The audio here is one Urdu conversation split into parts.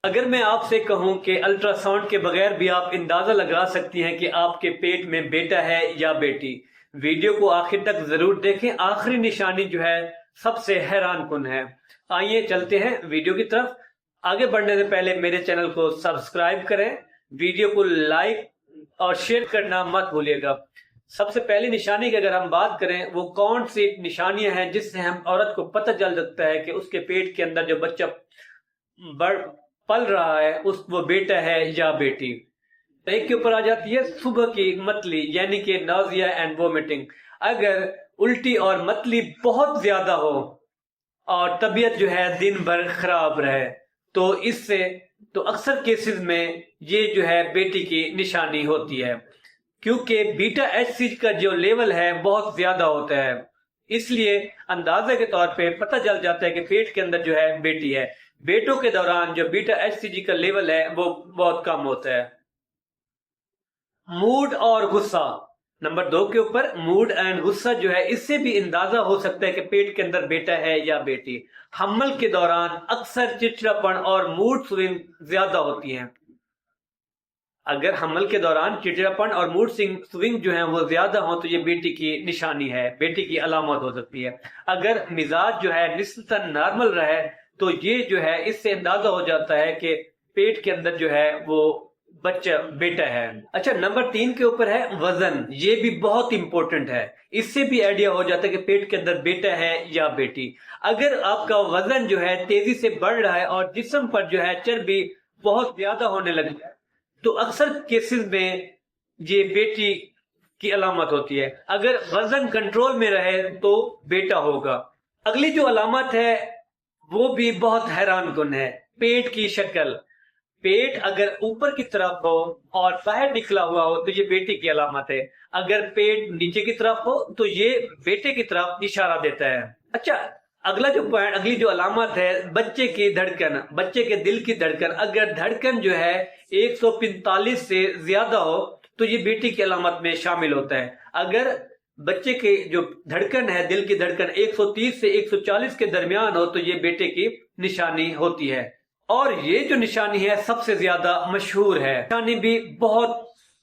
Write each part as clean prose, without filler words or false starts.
اگر میں آپ سے کہوں کہ الٹرا ساؤنڈ کے بغیر بھی آپ اندازہ لگا سکتی ہیں کہ آپ کے پیٹ میں بیٹا ہے یا بیٹی، ویڈیو کو آخر تک ضرور دیکھیں، آخری نشانی جو ہے سب سے حیران کن ہے۔ آئیے چلتے ہیں ویڈیو کی طرف۔ آگے بڑھنے سے پہلے میرے چینل کو سبسکرائب کریں، ویڈیو کو لائک اور شیئر کرنا مت بھولیے گا۔ سب سے پہلی نشانی کی اگر ہم بات کریں، وہ کون سی نشانیاں ہیں جس سے ہم عورت کو پتہ چل سکتا ہے کہ اس کے پیٹ کے اندر جو بچہ پل رہا ہے وہ بیٹا ہے یا بیٹی۔ ایک کے اوپر آ جاتی ہے صبح کی متلی، یعنی کہ نازیا اینڈ وومٹنگ۔ اگر الٹی اور متلی بہت زیادہ ہو اور طبیعت جو ہے دن بھر خراب رہے تو اس سے اکثر کیسز میں یہ جو ہے بیٹی کی نشانی ہوتی ہے، کیونکہ بیٹا ایچ سی جی کا جو لیول ہے بہت زیادہ ہوتا ہے، اس لیے اندازے کے طور پہ پتہ چل جاتا ہے کہ پیٹ کے اندر جو ہے بیٹی ہے۔ بیٹوں کے دوران جو بیٹا ایچ سی جی کا لیول ہے وہ بہت کم ہوتا ہے۔ موڈ اور غصہ، نمبر 2 کے اوپر موڈ اینڈ غصہ جو ہے، اس سے بھی اندازہ ہو سکتا ہے کہ پیٹ کے اندر بیٹا ہے یا بیٹی۔ حمل کے دوران اکثر چڑچڑاپن اور موڈ سوئنگ زیادہ ہوتی ہیں۔ اگر حمل کے دوران چڑچڑاپن اور موڈ سوئنگ جو ہیں وہ زیادہ ہوں تو یہ بیٹی کی نشانی ہے، بیٹی کی علامت ہو سکتی ہے۔ اگر مزاج جو ہے نسبتاً نارمل رہے تو یہ جو ہے اس سے اندازہ ہو جاتا ہے کہ پیٹ کے اندر جو ہے وہ بچہ بیٹا ہے۔ اچھا، نمبر 3 کے اوپر ہے وزن۔ یہ بھی بہت امپورٹنٹ ہے، اس سے بھی آئیڈیا ہو جاتا ہے کہ پیٹ کے اندر بیٹا ہے یا بیٹی۔ اگر آپ کا وزن جو ہے تیزی سے بڑھ رہا ہے اور جسم پر جو ہے چربی بہت زیادہ ہونے لگی ہے تو اکثر کیسز میں یہ بیٹی کی علامت ہوتی ہے۔ اگر وزن کنٹرول میں رہے تو بیٹا ہوگا۔ اگلی جو علامت ہے وہ بھی بہت حیران کن ہے، پیٹ کی شکل۔ پیٹ اگر اوپر کی طرف ہو اور باہر نکلا ہوا ہو تو یہ بیٹی کی علامت ہے، اگر پیٹ نیچے کی طرف ہو تو یہ بیٹے کی طرف اشارہ دیتا ہے۔ اچھا، اگلی جو علامت ہے بچے کی دھڑکن، بچے کے دل کی دھڑکن۔ اگر دھڑکن جو ہے 145 سے زیادہ ہو تو یہ بیٹی کی علامت میں شامل ہوتا ہے۔ اگر بچے کے جو دھڑکن ہے، دل کی دھڑکن 130 سے 140 کے درمیان ہو تو یہ بیٹے کی نشانی ہوتی ہے۔ اور یہ جو نشانی ہے سب سے زیادہ مشہور ہے، نشانی بھی بہت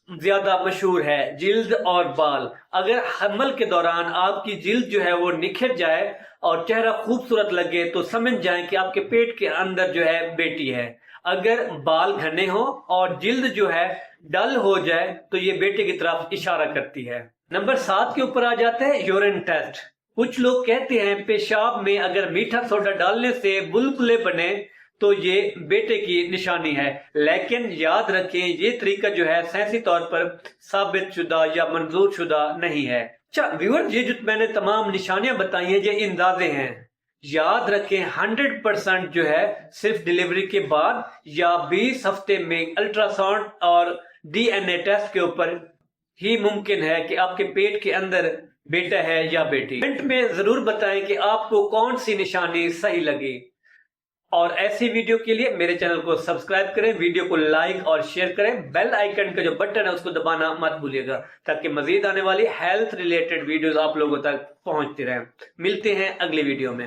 زیادہ مشہور ہے، جلد اور بال۔ اگر حمل کے دوران آپ کی جلد جو ہے وہ نکھر جائے اور چہرہ خوبصورت لگے تو سمجھ جائیں کہ آپ کے پیٹ کے اندر جو ہے بیٹی ہے۔ اگر بال گھنے ہو اور جلد جو ہے ڈل ہو جائے تو یہ بیٹے کی طرف اشارہ کرتی ہے۔ نمبر 7 کے اوپر آ جاتے ہیں یورین ٹیسٹ۔ کچھ لوگ کہتے ہیں پیشاب میں اگر میٹھا سوڈا ڈالنے سے بلبلے بنے تو یہ بیٹے کی نشانی ہے، لیکن یاد رکھیں یہ طریقہ جو ہے سائنسی طور پر ثابت شدہ یا منظور شدہ نہیں ہے۔ اچھا ویور، یہ جو میں نے تمام نشانیاں بتائی ہیں یہ اندازے ہیں، یاد رکھیں 100% جو ہے صرف ڈیلیوری کے بعد یا 20 ہفتے میں الٹرا ساؤنڈ اور ڈی این اے ٹیسٹ کے اوپر ہی ممکن ہے کہ آپ کے پیٹ کے اندر بیٹا ہے یا بیٹی۔ کمنٹ میں ضرور بتائیں کہ آپ کو کون سی نشانی صحیح لگی، اور ایسی ویڈیو کے لیے میرے چینل کو سبسکرائب کریں، ویڈیو کو لائک اور شیئر کریں، بیل آئیکن کا جو بٹن ہے اس کو دبانا مت بھولیے گا تاکہ مزید آنے والی ہیلتھ ریلیٹڈ ویڈیوز آپ لوگوں تک پہنچتی رہیں۔ ملتے ہیں اگلی ویڈیو میں۔